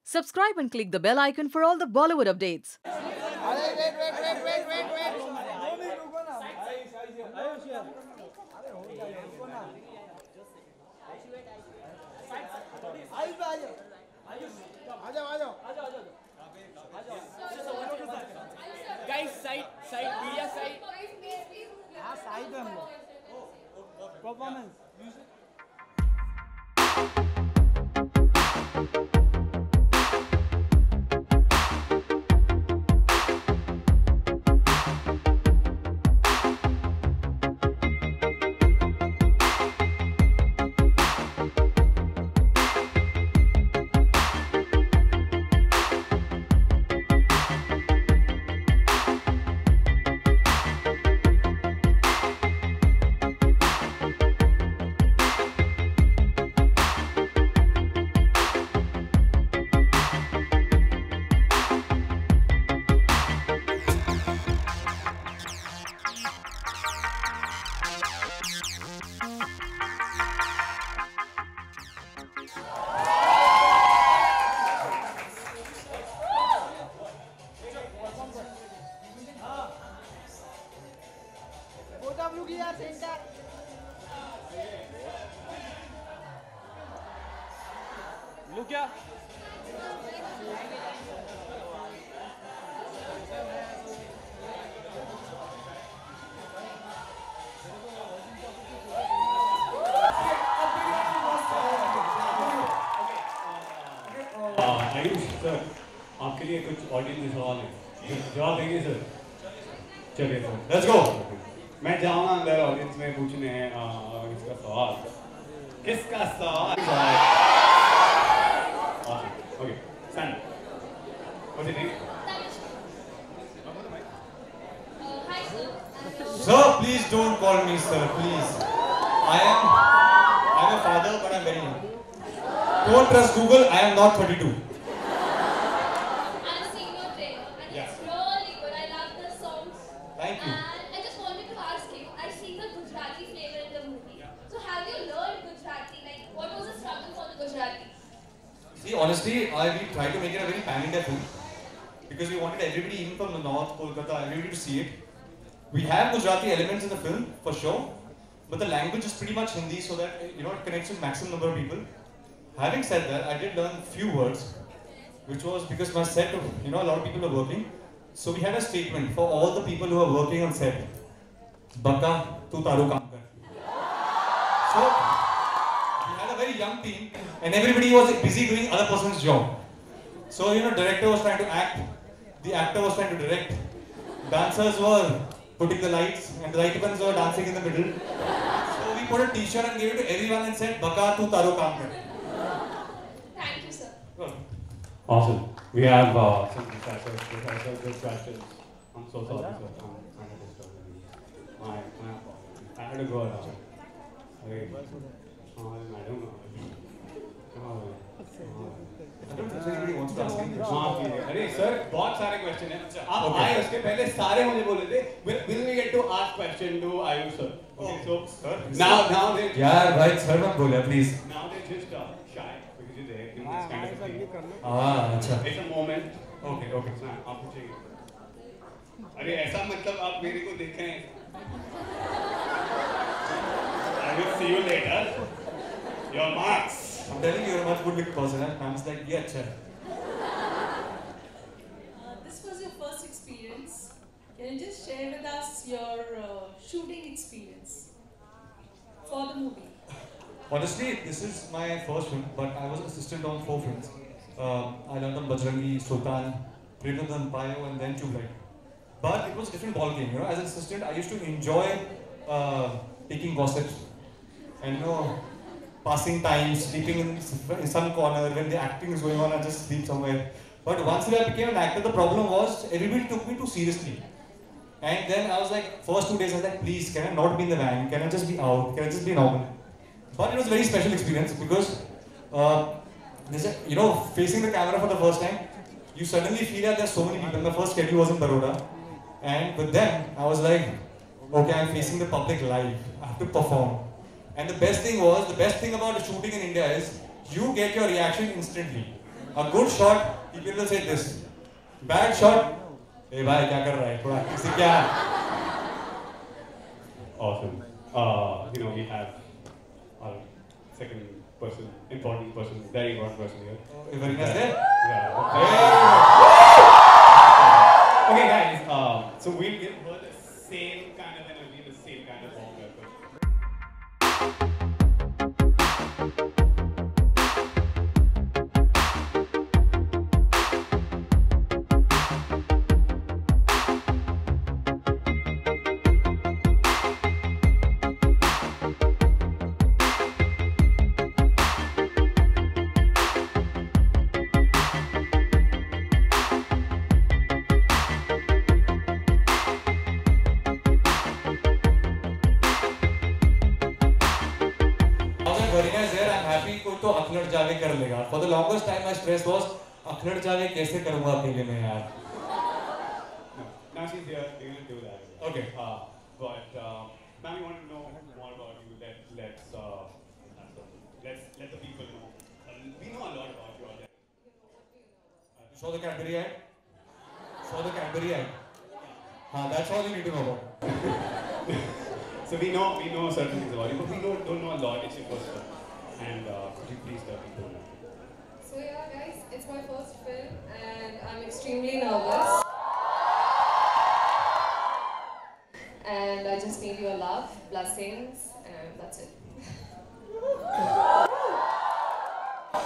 Subscribe and click the bell icon for all the Bollywood updates. Guys, side, media side. Side में हम लोग performance look क्या Ayush sir, आपके लिए कुछ ऑडियंस में सवाल है, जवाब देंगे सर? चलिए सर, लेट्स गो। मैं जाऊँगा अंदर ऑडियंस में पूछने इसका सवाल। किसका सवाल? Okay, stand. What's your name? Sir, please don't call me sir, please. I'm a father, but I'm very young. Don't trust Google. I am not 32. I've seen your trailer and Yeah. it's really good. I love the songs. Thank you. And I just wanted to ask you, I've seen the Gujarati flavor in the movie. So have you learned Gujarati? Like, what was the struggle for the Gujarati? See, honestly, we tried to make it a very pan-India film because we wanted everybody, even from the north, Kolkata, everybody to see it. We have Gujarati elements in the film for sure, but the language is pretty much Hindi, so that it connects with maximum number of people. Having said that, I did learn few words, which was because my set, a lot of people were working, so we had a statement for all the people who are working on set. Baka, tu taru kaam kar. So we had a very young team, and everybody was busy doing other person's job. So director was trying to act, the actor was trying to direct, dancers were putting the lights, and the light ones were dancing in the middle. So we put a t-shirt and gave it to everyone and said, Baka, tu taru kaam kar. Thank you, sir. Well, Awesome. We have some good questions. I'm so sorry, sir. I'm trying to disturb you. My apologies. I had to go around. Okay. Madam. I don't think anybody wants to ask any questions. माफ कीजिए। अरे sir, बहुत सारे question हैं। आप आए उसके पहले सारे मुझे बोले थे। Will we get to ask question to Ayush sir? Okay, so now they यार भाई सर मत बोले please. now they just shy because you're there in this kind of thing. अच्छा. It's a moment. Okay, okay. आप पूछिए। अरे ऐसा मतलब आप मेरे को देख रहे हैं? I will see you later. Your marks. I'm telling you, you're a much good looking person. I'm just like, ये अच्छा है. This was your first experience. Can you just share with us your shooting experience for the movie? Honestly, this is my first film, but I was an assistant on 4 films. I learned on Bajrangi, Sultan, Freedom Empire, and then Tube Light. But it was a different ball game. As an assistant, I used to enjoy taking gossips and passing time, sleeping in some corner when the acting is going on. I just sleep somewhere. But once I became an actor, the problem was everybody took me too seriously. And then I was like, first 2 days, I was like, please, can I not be in the van? Can I just be out? Can I just be normal? But it was a very special experience because, facing the camera for the first time, you suddenly feel that there's so many people. My first schedule was in Baroda. And with them, I was like, okay, I'm facing the public live. I have to perform. And the best thing about the shooting in India is you get your reaction instantly. A good shot, people will say this. Bad shot, hey bhai, क्या कर रहा है? थोड़ा किसी क्या? Awesome. We have our second person, important person, very important person here. Varina's there? Yeah. Okay, guys. So we'll give her the same kind of energy, the same kind of warm welcome. Varina is there. I'm happy कोई तो अखलड़ जावे कर लेगा. For the longest time, my stress was अखलड़ जावे कैसे करूँगा अकेले में यार. No, now she's here. We're gonna do that. Okay. But now we want to know more about you. Let's let the people know. We know a lot about you already. Saw the Cadbury ad? Saw the Cadbury ad? That's all you need to know about. So we know certain things about you, but we don't know a lot. It's your first film, and could you please tell people now? So yeah, guys, it's my first film, and I'm extremely nervous. And I just need your love, blessings, and that's it.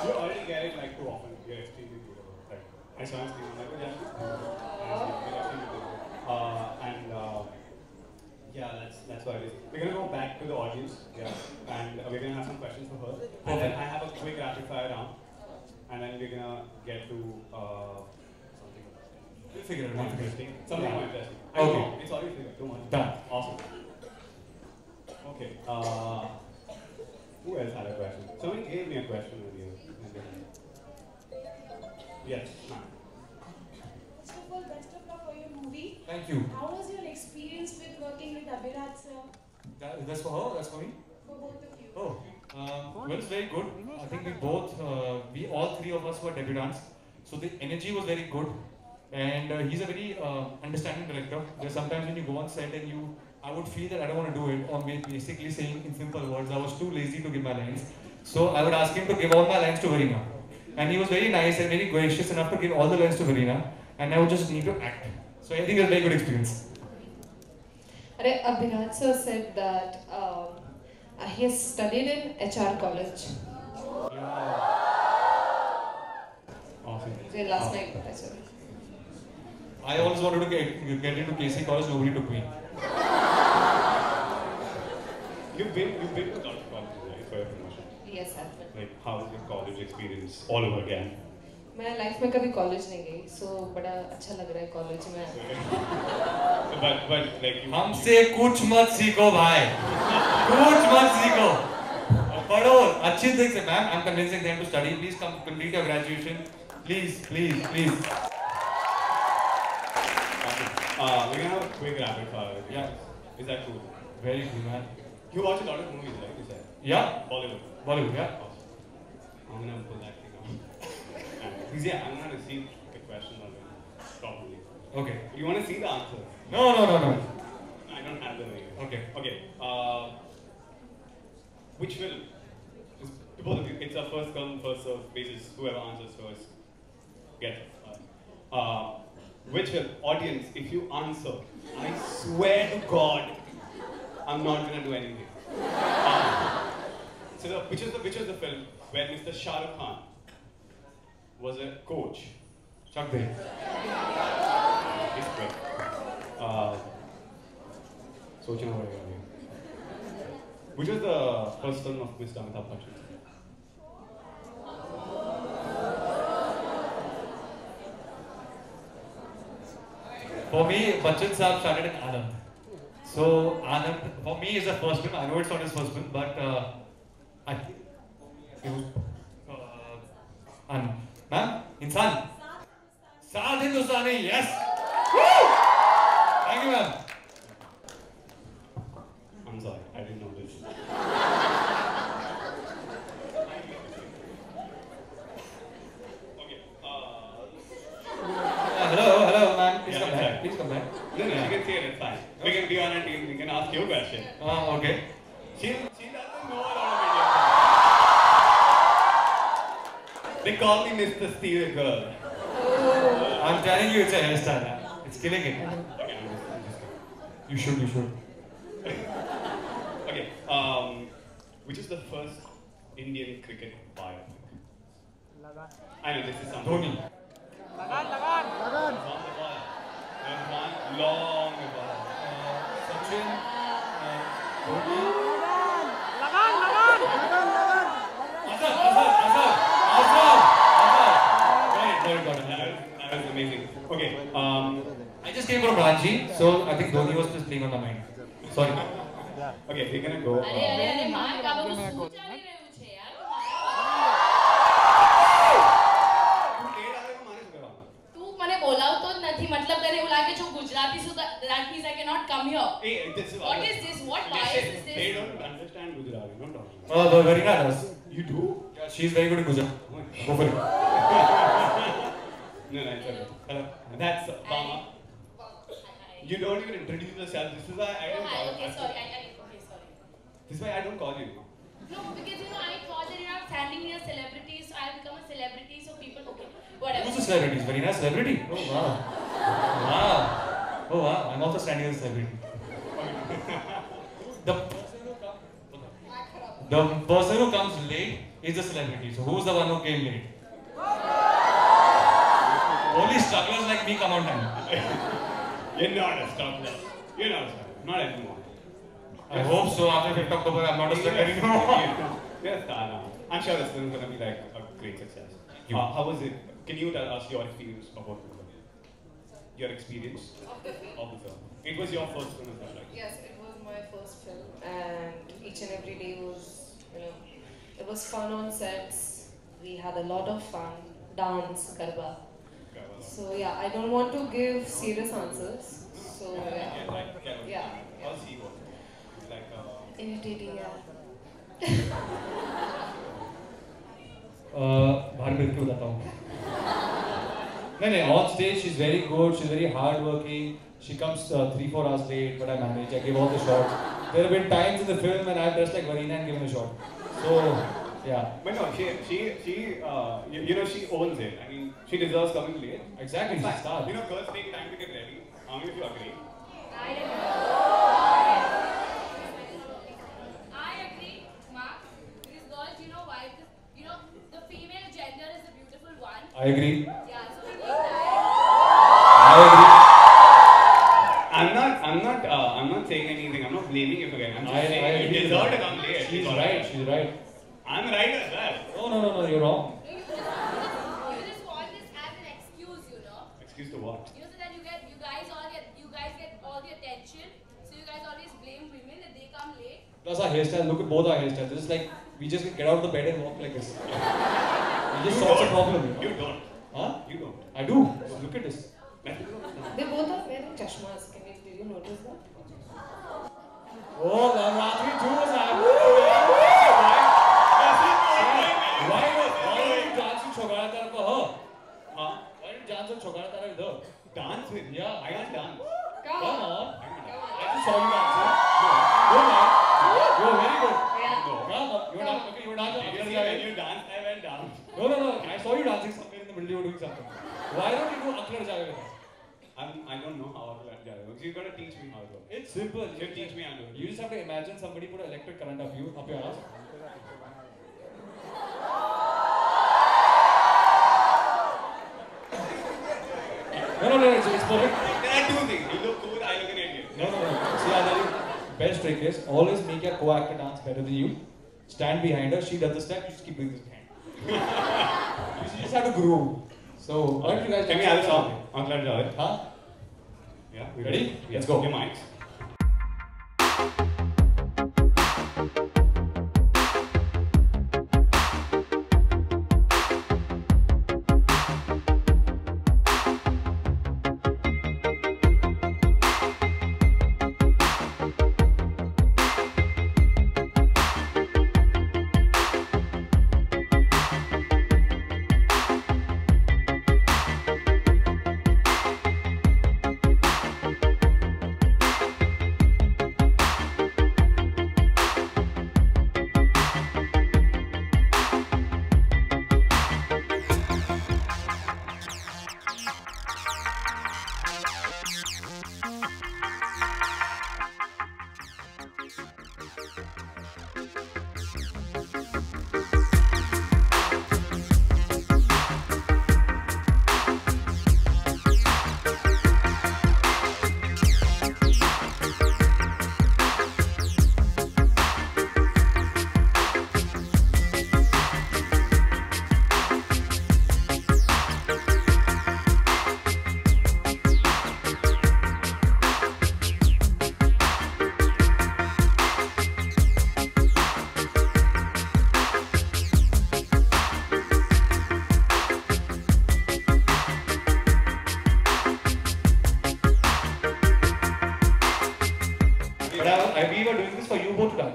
You already get it like too often. You're extremely beautiful. Like I saw on screen, I'm like, yeah. Yeah, that's what it is. We're gonna go back to the audience, and we're gonna have some questions for her. And then I have a quick rapid fire round, and then we're gonna get to something. We'll figure it More out. interesting. Something more interesting. I Okay. know, it's already figured. Don't worry. Done. Awesome. Okay. Who else had a question? Somebody gave me a question earlier. Yes. Ma'am. So for best of luck for your movie. Thank you. How was your experience with working with Abhiraj sir? That's for her. That's for me. For both of you. Oh, well, it's very good. I think we all three of us were debutants, so the energy was very good. And he's a very understanding director. There's sometimes when you go on set and I would feel that I don't want to do it, or basically saying in simple words, I was too lazy to give my lines. So I would ask him to give all my lines to Varina. And he was very nice and very gracious enough to give all the lines to Varina. And I would just need to act. So I think it was a very good experience. Abhiraj sir said that he has studied in HR college. Awesome. Last night, I said. I always wanted to get into KC college, nobody took me. You've been to a lot of colleges, right, for your promotion? Yes, sir. Like, how was your college experience all over again? मैं life में कभी college नहीं गई, so बड़ा अच्छा लग रहा है कॉलेज में. But like you. हमसे कुछ मत सीखो भाई, कुछ मत सीखो. पढ़ो अच्छी तरह से. Ma'am, I'm convincing them to study. Please come complete your graduation. Please. We're gonna have a quick rapid fire. Yeah. Is that cool? Very cool, man. You watch a lot of movies, right? You said. Yeah. Bollywood. Yeah. Awesome. I'm gonna pull that thing out. Because I'm gonna see the question properly. Okay. You wanna see the answer? No. I don't have them here. Okay. Okay. Which film? To both of you, it's a first come, first served basis. Whoever answers first gets it. Which film? Audience, if you answer, I swear to God, I'm not gonna do anything. Which is the film where Mr. Shah Rukh Khan was a coach? Chuck Day. It's great. Sochna padega abhi. Which was the first film of Mr. Amitabh Bachchan? For me, Bachchan Saab started in Anand. So Anand, for me, is the first film. I know it's not his first film, but I think it was Anand. Ma'am, Insan. Saad Hindustani, yes. Woo! Thank you, ma'am. I'm sorry, I didn't know this. Okay. cute question. Okay. She doesn't know a lot of Indian. They call me Mr. Steel Girl. I'm telling you, it's a hairstyle. It's killing it. Okay, I'm just You should. Okay, which is the first Indian cricket biopic? I know this is something. Dhoni. Lagan. There's one long ago. Sachin. Lagan. Azhar. Got it. That was amazing. Okay, I just came from Ranchi, so I think Dhoni was just playing on the mind. Sorry. okay, we're gonna go. अरे मार का वो सोच आ नहीं रहे मुझे यार तू मने बोला तो नहीं मतलब तेरे बुला के जो Gujarati so that means I cannot come here. Hey, What is this? What bias is this? They don't understand Gujarati, don't talk. Oh, the Verina does. You do? Yeah, she's very good at Gujarat. Go for it. No, it's okay. Hello. That's Bama. You don't even introduce yourself. This is why I don't call Okay, sorry. This is why I don't call you. No, because I thought that you're not standing near celebrities, so I'll become a celebrity, so people, okay, whatever. Who's a celebrity? Is Verina a celebrity? Oh wow. Oh wow. I'm also standing as a celebrity. The person who comes late is the celebrity. So who's the one who came late? Only strugglers like me come on time. You're not a struggler. You're not a struggler. Not anymore. I hope so. After 5th October, I'm not a struggler anymore. You're a star now. I'm sure this film is going to be like a great success. How was it? Can you tell us your experience about the film? Your experience Of the film? of the film. It was your first film, is that right? Yes, it was my first film, and each and every day was, it was fun on sets. We had a lot of fun, dance, garba. So yeah, I don't want to give serious answers. So yeah. How's he was? Like Irritating, yeah. बाहर मिलके बताता हूँ. नहीं, on stage she's very good, she's very hardworking. She comes 3-4 hours late, but I manage. I give all the shots. There have been times in the film when I've dressed like Verina and given a shot. So yeah. But no, she she owns it. I mean, she deserves coming late. Exactly, she's a star. Girls take time to get ready. How many of you agree? I agree, Mark. Because girls, why? Because, the female gender is the beautiful one. I agree. Yeah, so we need that. I agree. I'm not saying anything. I'm not blaming you again. I'm just saying you deserve to come late. She's right. She's right. I'm right as well. No, you're wrong. You just want this as an excuse, Excuse to what? so that you guys get all the attention. So you guys always blame women that they come late. Plus our hairstyle. Look at both our hairstyles. This is like we just get out of the bed and walk like this. It just solves the problem. You don't. Huh? You don't. I do. Look at this. They both are wearing chashmas. Did you notice that? Oh, the Ratri 2 was happening. Why did you dance with Chogara Tara for her? Huh? Why did you dance with Chogara Tara with her? Dance with? Yeah. I can't dance. Come on. I just saw you dancing. Good man. You're very good. Yeah. No. Come on. You're not. Okay, you're not. When you dance, I went down. No. I saw you dancing somewhere in the middle. You were doing something. Why don't you do Aklar Jaga with us? I don't know how to let works. You gotta teach me how it works. It's simple. You teach me how to do it. You just have to imagine somebody put an electric current up your ass. No, it's perfect. There are two things. You look cool, I look an idiot. No. See, I'll tell you, best trick is always make your co-actor dance better than you. Stand behind her, she does the step, you just keep doing this behind. You just have to groove. So, why don't you guys Can we have a song? Uncle Javed. Huh? Yeah. Ready? Yeah. Let's go. Your mics.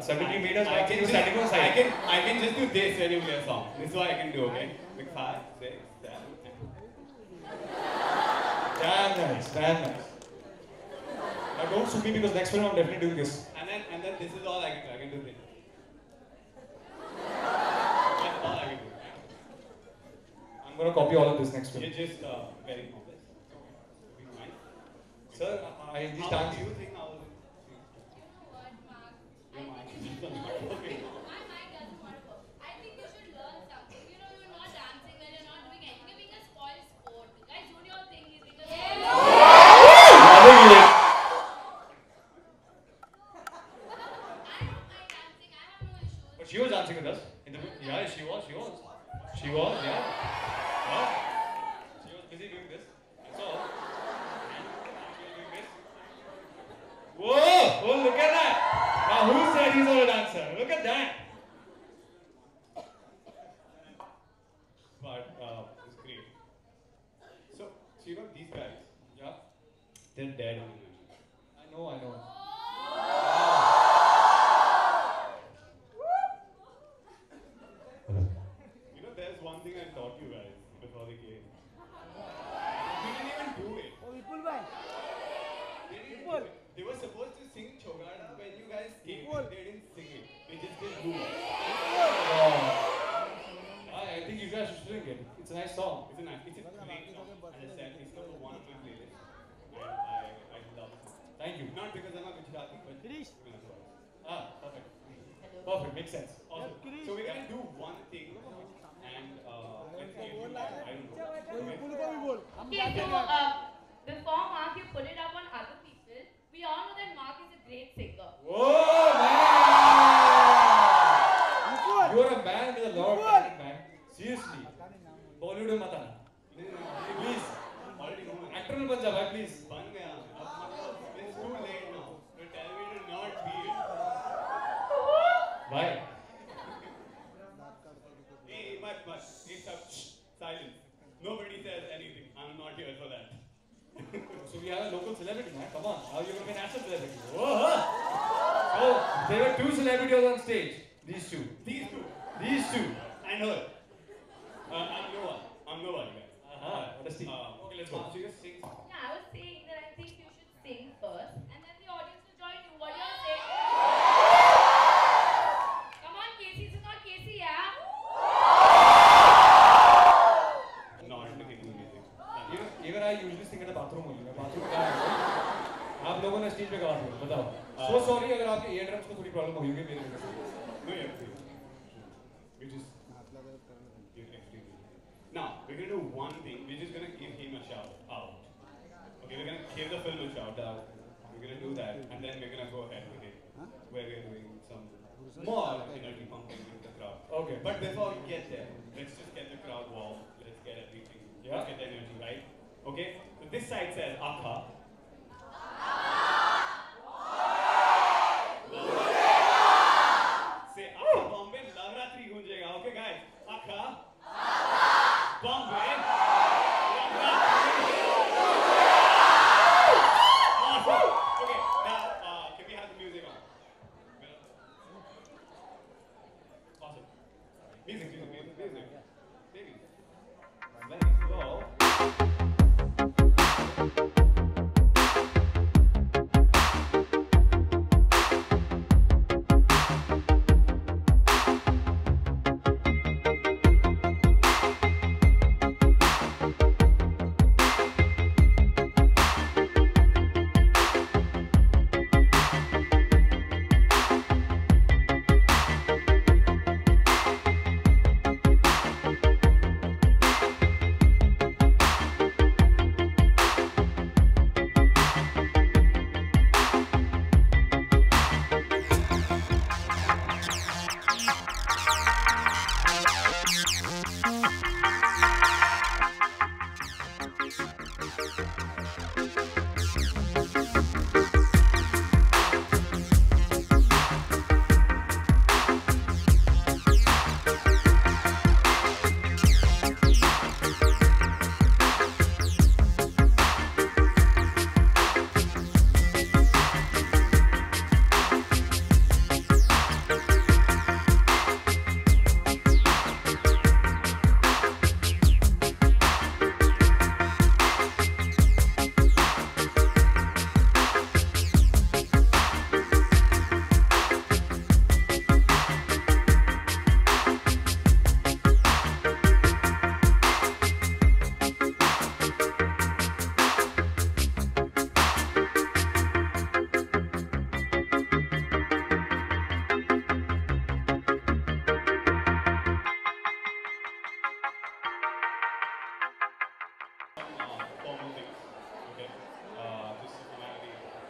70 meters I back, can you standing on the side. I can just do this when you play a song. This is what I can do, okay? Like 5, 6, 7. Damn nice, damn nice. Now don't sue me because next film I'm definitely doing this. And then this is all I can do. I can do this. That's all I can do. I'm gonna copy all of this next film. You're just very complex. Be nice. Sir, I these How times. do you think I will? Your mind. Okay. My mind doesn't want to work. I think you should learn something. You know, you're not dancing well, you're not doing anything. You're being a spoiled sport. Guys, don't you all think he's being a spoiled sport? I think he is. I don't mind dancing. I have no issues. But she was dancing with us. In the yeah, she was, yeah. She was busy doing this. I saw. She was doing this. Whoa! Oh, look at that! Now who said he's not a dancer? Look at that! But it's great. So you know these guys, Yeah. they're dead on the I know. You know, there's one thing I taught you guys before the game. You didn't even do it. They didn't do it. They were supposed to sing Chogada when you guys came. They didn't sing it. They just did do it. I think you guys should sing it. It's a nice song. It's a great song. As I said, it's number one on my playlist. And I love it. Thank you. Not because I'm a Gujarati, but Girish. because of it. Perfect. Perfect, makes sense. Awesome. So we're gonna do one thing, and let's give you, I don't know. Okay, so before Mark, you put it up on other people. We all know that Mark is a great singer. Whoa, man! You're a man with a lot of talent, man. Seriously. Bollywood में मत आना. Please. Already know it. Actor में बन जा भाई, please. बन गया. It's too late now. You tell me to not be it. Bye. Hey, but it's up. Silence. Nobody says anything. I'm not here for that. So we have a local celebrity, man. Come on. Now you're going to be an national celebrity. Whoa! So there were 2 celebrities on stage. These two. And her. I'm nobody, guys. Let's see. Okay, let's go. So just sing. Yeah, I was saying that I think you should sing first, and then the audience will join you. What do you say? Come on, Casey. This is not Casey, yeah? Not looking to music. Even I usually sing in the bathroom only. मैं bathroom में गाना गाता हूँ. आप लोगों ने stage पे गाना गाया. बताओ. So sorry अगर आपके eardrums को थोड़ी problem हुई होगी मेरे वजह से. No, you have to. We just give everything. Now, we're going to do one thing. We're just going to give him a shout out. Okay, we're going to give the film a shout out. We're going to do that. And then we're going to go ahead with it. Where we're doing some more energy pumping with the crowd. Okay. But before we get there, let's just get the crowd warm. Let's get everything. Yeah. Let's get the energy, right? Okay? So this side says Akha. Say Akha Bombay, Navratri gunjega. Okay, guys? Akha Bombay. Awesome. Okay, now can we have the music on? Awesome. Music. Baby. Let's go.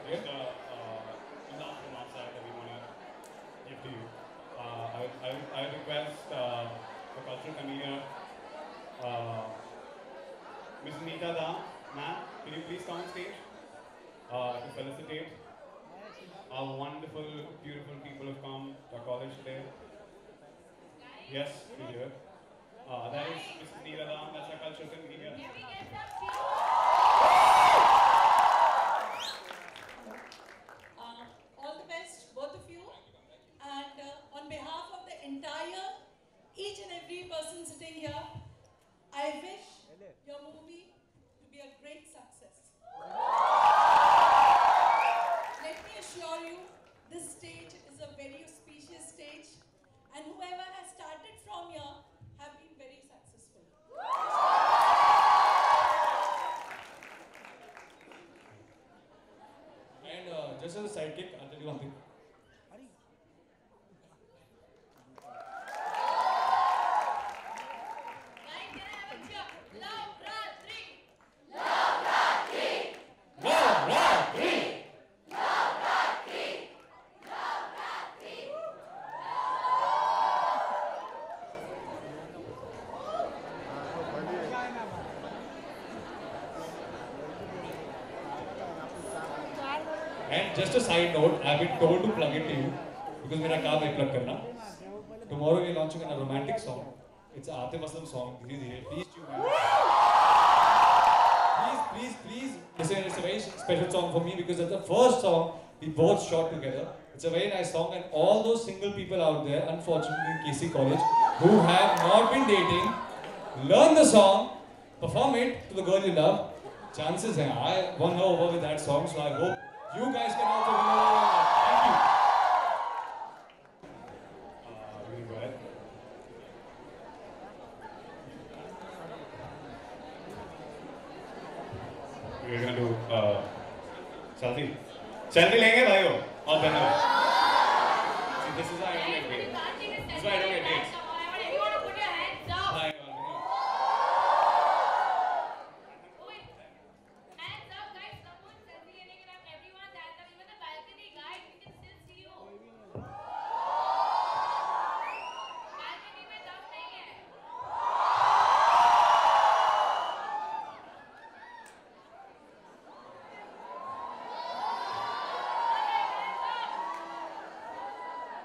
gift love from our side that we want to give to you. I request the cultural convener, Ms. Neeta Da, ma'am, can you please come on stage to felicitate our wonderful, beautiful people who have come to our college today. Yes, we do. That is Ms. Neeta Da, that's our cultural convener. All the best, both of you. And on behalf of the entire, each and every person sitting here, I wish your movie to be a great success. Let me assure you, this stage is a very auspicious stage, and whoever has started from here have been very successful. And just as a sidekick, I'll tell you one thing. And just a side note, I've been told to plug it to you because मेरा काम है plug करना. Tomorrow we're launching a romantic song. It's a Atif Aslam song. धीरे धीरे. Please tune in. Please. Listen, it's a very special song for me because it's the first song we both shot together. It's a very nice song, and all those single people out there, unfortunately in KC College, who have not been dating, learn the song, perform it to the girl you love. Chances हैं, I won her over with that song, so I hope you guys can also win over that. Thank you. Go ahead. We're going to do selfie. Selfie लेंगे भाइयों और बहनों. See, this is why I don't get dates. This is why I don't get dates. Bye.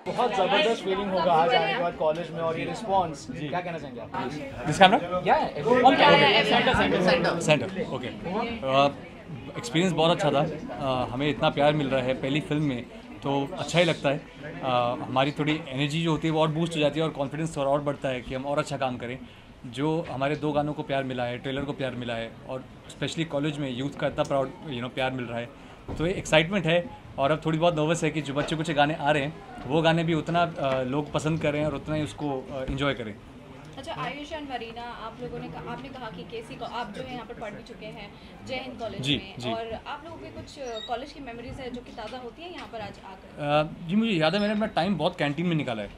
बहुत जबरदस्त feeling होगा आज आने के बाद कॉलेज में और ये रिस्पांस क्या कहना चाहेंगे आप? This camera centre okay. Experience बहुत अच्छा था. हमें इतना प्यार मिल रहा है पहली फिल्म में तो अच्छा ही लगता है. हमारी थोड़ी एनर्जी जो होती है वो और बूस्ट हो जाती है और कॉन्फिडेंस थोड़ा और बढ़ता है कि हम और अच्छा काम करें. जो हमारे 2 गानों को प्यार मिला है, ट्रेलर को प्यार मिला है और स्पेशली कॉलेज में यूथ का इतना प्राउड प्यार मिल रहा है तो ये एक्साइटमेंट है. और अब थोड़ी बहुत नर्वस है कि जो बच्चे कुछ गाने आ रहे हैं वो गाने भी उतना लोग पसंद करें और उतना ही उसको एंजॉय करें. अच्छा, आयुष एंड वरीना, आप लोगों ने आपने कहा कि केसी को आप जो है यहाँ पर पढ़ भी चुके हैं जय हिंद कॉलेज में और आप लोगों के कुछ कॉलेज की मेमोरीज है जो कि ताज़ा होती हैं यहाँ पर आज आकर? जी मुझे याद है मैंने अपना टाइम बहुत कैंटीन में निकाला है.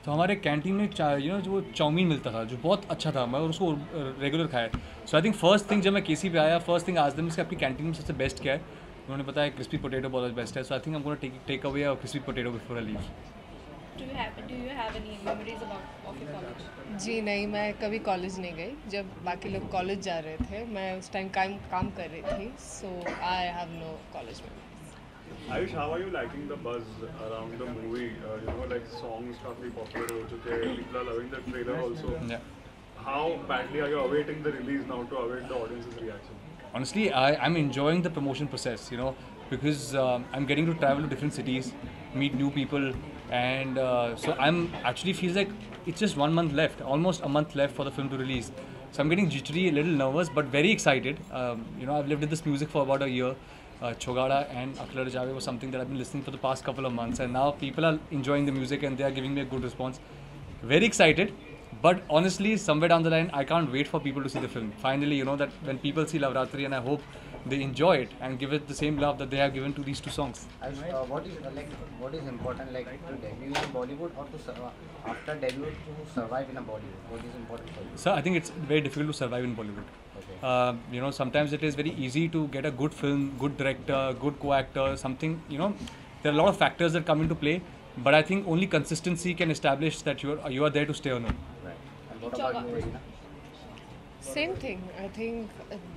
तो हमारे कैंटीन में जो चाउमीन मिलता था जो बहुत अच्छा था, मैं उसको रेगुलर खाया. सो आई थिंक फर्स्ट थिंग जब मैं केसी पे आया, फर्स्ट थिंग आज दिन से अपनी कैंटीन में सबसे बेस्ट क्या है उन्होंने बताया क्रिस्पी पोटैटो बहुत बेस्ट है. So I think I am gonna take away a crispy potato before I leave. Do you have any memories of your college? जी नहीं, मैं कभी कॉलेज नहीं गई. जब बाकी लोग कॉलेज जा रहे थे मैं उस टाइम काम कर रही थी. So I have no college memories. Ayush, how are you liking the buzz around the movie? Like songs काफी popular हो चुके हैं. People are loving the trailer also. Yeah. How badly are you awaiting the release now to await the audience's reaction? Honestly, I'm enjoying the promotion process, because I'm getting to travel to different cities, meet new people, and so I'm actually feels like it's just 1 month left, almost a month left for the film to release. So I'm getting jittery, a little nervous, but very excited. I've lived with this music for about a year. Chogada and Akla Rajave was something that I've been listening for the past couple of months, and now people are enjoying the music and they are giving me a good response. Very excited. But honestly, somewhere down the line, I can't wait for people to see the film. Finally, that when people see Lavratri, and I hope they enjoy it and give it the same love that they have given to these 2 songs. What is important, like to debut in Bollywood or to after debut to survive in a Bollywood? What is important for you? So I think it's very difficult to survive in Bollywood. Okay. You know, sometimes it is very easy to get a good film, good director, good co-actor, something, you know, there are a lot of factors that come into play, but I think only consistency can establish that you are there to stay or no. And what about you, Reena? Same thing I think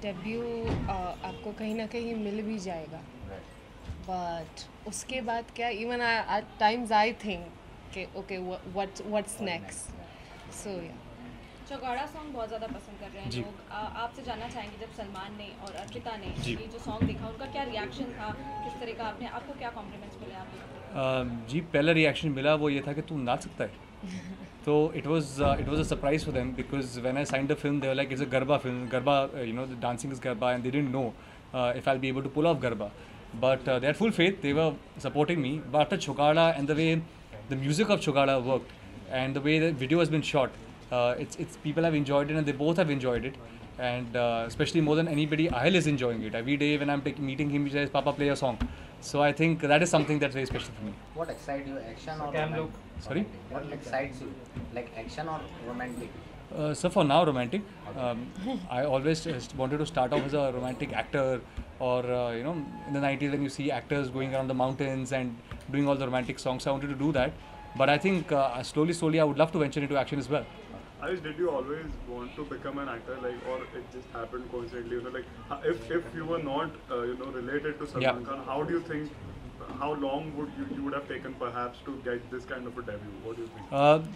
debut आपको कहीं ना कहीं मिल भी जाएगा, but उसके बाद क्या, even at times I think कि ओके व्हाट्स नेक्स्ट, सो या चौगाड़ा सॉन्ग बहुत ज़्यादा पसंद कर रहे हैं लोग। आपसे जानना चाहेंगे, जब सलमान ने और अर्पिता ने ये जो सॉन्ग देखा उनका क्या रिएक्शन था, किस तरह का आपको क्या कॉम्प्लीमेंट्स मिले आपको? जी पहला रिएक्शन मिला वो ये था कि तू नाच सकता है। तो it was a surprise for them because when I signed the film they were like, it's a Garba film, Garba, you know, the dancing is Garba, and they didn't know if I'll be able to pull off Garba, but they had full faith, they were supporting me. But after Chogada and the way the music of Chogada worked and the way the video has been shot, it's people have enjoyed it and they both have enjoyed it, and especially more than anybody, Ahil is enjoying it. Every day when I'm meeting him, he says, Papa, play a song. So I think that is something that's very special for me. What excites you, action or romantic? Sorry? What excites you, like action or romantic? So for now, romantic. I always wanted to start off as a romantic actor, or you know, in the 90s when you see actors going around the mountains and doing all the romantic songs, I wanted to do that. But I think slowly I would love to venture into action as well. Ayush, did you always want to become an actor, like, or it just happened coincidentally? You know, like, if you were not, you know, related to Salman Khan, how do you think, how long would you would have taken perhaps to get this kind of a debut? What do you think?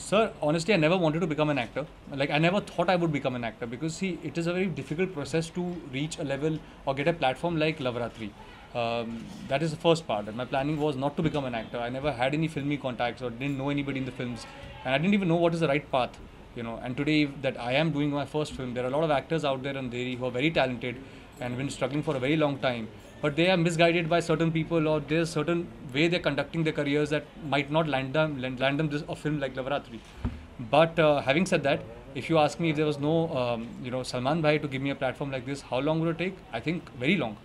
Sir, honestly, I never wanted to become an actor. Like, I never thought I would become an actor because, see, it is a very difficult process to reach a level or get a platform like Lavratri. That is the first part. And my planning was not to become an actor. I never had any filmy contacts or didn't know anybody in the films, and I didn't even know what is the right path. You know, and today that I am doing my first film, there are a lot of actors out there and they who are very talented and been struggling for a very long time, but they are misguided by certain people, or there's certain way they're conducting their careers that might not land them this a film like Lavratri. But having said that, if you ask me if there was no you know, Salman Bhai to give me a platform like this, how long would it take? I think very long.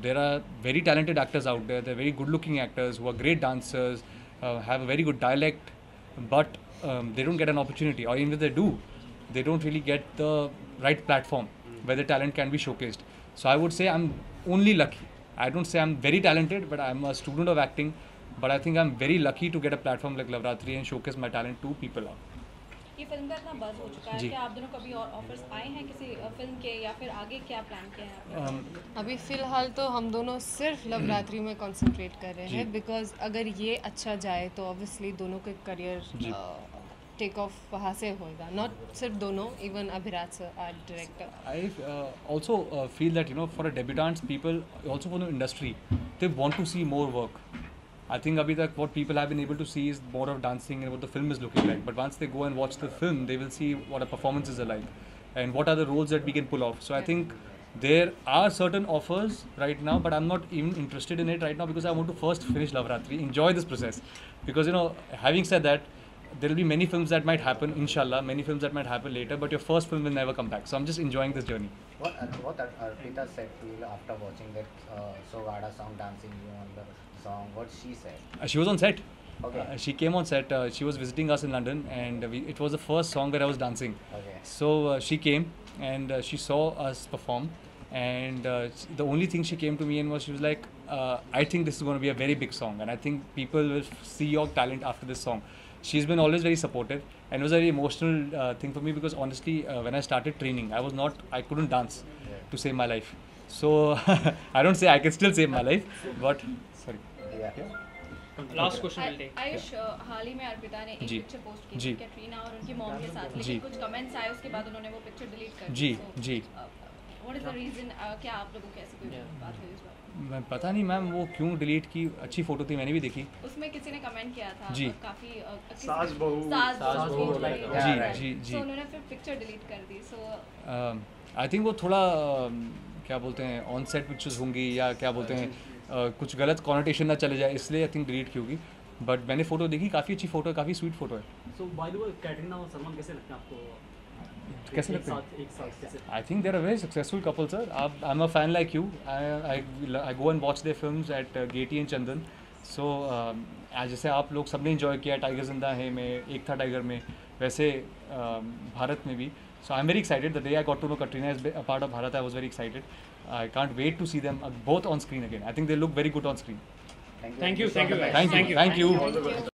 There are very talented actors out there. They're very good-looking actors who are great dancers, have a very good dialect, but they don't get an opportunity, or even if they do, they don't really get the right platform where their talent can be showcased. So I would say I'm only lucky. I don't say I'm very talented, but I'm a student of acting. But I think I'm very lucky to get a platform like Lavratri and showcase my talent to people out. ये film का इतना buzz हो चुका है कि आप दोनों कभी और ऑफर्स आए हैं किसी फिल्म के, या फिर आगे क्या प्लान किया है आपने? अभी फ़िलहाल तो हम दोनों सिर्फ लवरात्रि में कंसंट्रेट कर रहे हैं, बिकॉज अगर ये अच्छा जाए तो ऑब्वियसली दोनों के करियर टेक ऑफ वहाँ से होगा, नॉट सिर्फ दोनों, even Abhiraj sir art director. I also feel that, you know, for a debutant, people also for the industry, they want to see more work. I think abhi tak what people have been able to see is more of dancing and what the film is looking like. But once they go and watch the film, they will see what our performances are like and what are the roles that we can pull off. So I think there are certain offers right now, but I'm not even interested in it right now because I want to first finish Lavratri, enjoy this process. Because, you know, having said that, there will be many films that might happen, inshallah, many films that might happen later, but your first film will never come back. So I'm just enjoying this journey. What Arpita said to you after watching that Sogada song, dancing you on the song, what she said? She was on set. Okay. She came on set. She was visiting us in London, and it was the first song where I was dancing. Okay. So she came and she saw us perform, and the only thing she came to me and was, she was like, I think this is going to be a very big song, and I think people will see your talent after this song. She's been always very supportive, and it was a very emotional thing for me because honestly, when I started training, I couldn't dance to save my life. So I don't say I can still save my life, but sorry. Last question will take. Ayush, हाल ही में अर्पिता ने एक picture post की थी कैटरीना और उनकी mom के साथ, लेकिन कुछ कमेंट्स आए उसके बाद उन्होंने वो पिक्चर डिलीट कर दी. जी व्हाट इज द रीजन? क्या आप लोगों को ऐसी कोई बात हुई इस बारे? मैं पता नहीं मैम वो क्यों डिलीट की. अच्छी फोटो थी, मैंने भी देखी. उसमें किसी ने कमेंट किया था काफी सास बहू जी तो उन्होंने फिर पिक्चर डिलीट कर दी. सो आई थिंक वो थोड़ा क्या बोलते हैं, ऑन सेट पिक्चर्स होंगी या क्या बोलते हैं, कुछ गलत कॉनोटेशन ना चले जाए, इसलिए आई थिंक डिलीट की होगी. बट मैंने फ़ोटो देखी, काफ़ी अच्छी फ़ोटो है, काफ़ी स्वीट फ़ोटो है. सो बाय द वे, कैटरीना और सलमान कैसे लगते हैं आपको? कैसे लगते हैं? एक साथ कैसे? I think they are a very successful couple sir. I am a fan like you. I go and watch their films at Gaiety and Chandan. So जैसे आप लोग सबने इन्जॉय किया टाइगर जिंदा है में, एक था टाइगर में, वैसे भारत में भी. So I'm very excited. The day I got to know Katrina is a part of Bharat, I was very excited. I can't wait to see them both on screen again. I think they look very good on screen. Thank you. Thank you.